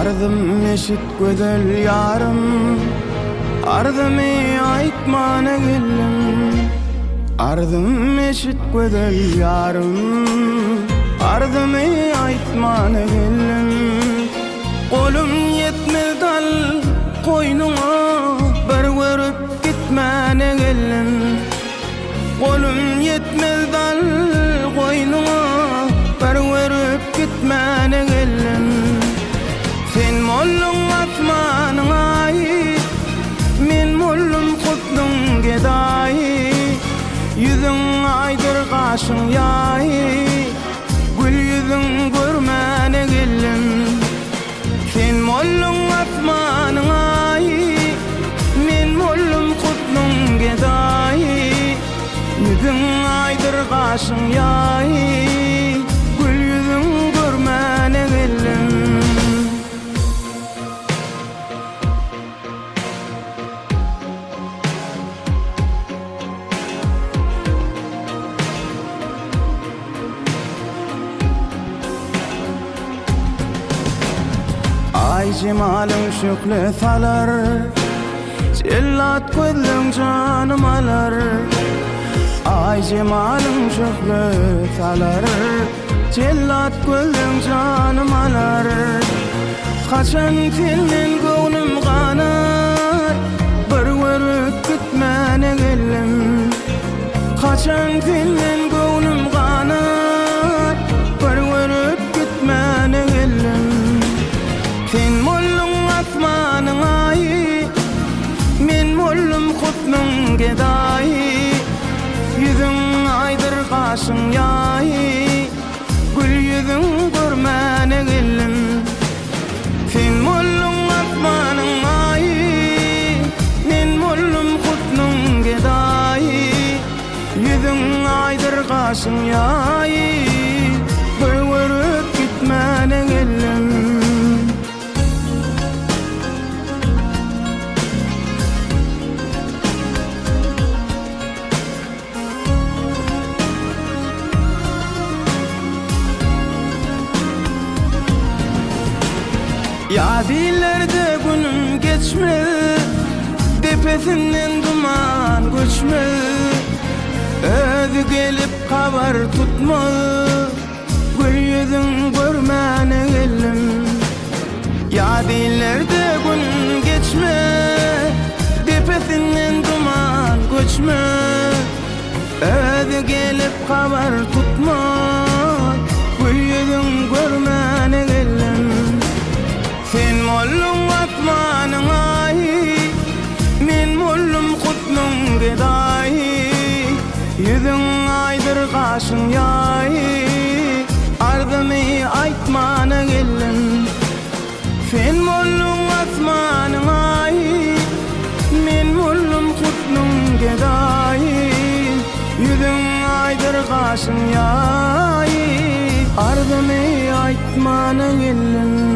Ardım eşit gözel yarım, ardımı aytmana geldim. Ardım eşit gözel yarım, ardımı aytmana geldim. Kolum yetmez dal koynuna, bir görüp gitmene geldim. Kolum yetmez dal koynuna, bir görüp gitmene geldim. Sen mollum asmanın ayı, men mollum kutluň gedayi. Yüzüň aydyr gaşyň ýaý, gül yüzüň görmäne geldim. Sen mollum asmanyň ayy, men mollum kutluň gedayi. Yüzüň aydyr gaşyň ýaý, gül yüzüň görmäne geldim. Ay cemalin şökle salar, cellat gözlüň canım alar. Ay cemalin şökle salar, cellat gözlüň canım alar. Kaçan senden göwnüm ganar, bir görüp gitmene geldim. Kaçan senden göwnüm ganar, bir görüp gitmene geldim. Sen mollum asmanyň ayy, men mollum kutluň gedayi. Yüzüň aydyr gaşyň ýaý, gül yüzüň görmäne geldim. Sen mollum asmanyň ayy, men mollum kutluň gedayi. Yüzüň aydyr gaşyň ýaý, bir görüp gitmene geldim. Yadilerde günüm geçme, tepesinden duman göçme. Özü gelip kabar tutma, gül yüzüň görmäne geldim. Yadilerde günüm geçme, tepesinden duman göçme. Özü gelip kabar tutma, gül yüzüň görmäne geldim. Sen mollum asmanyň ayy, men mollum kutluň gedayi. Yüzüň aydyr gaşyň ýaý, ardymy aytmana geldim. Sen mollum asmanyň ayy, men mollum kutluň gedayi. Yüzüň aydyr gaşyň ýaý, ardymy aytmana geldim.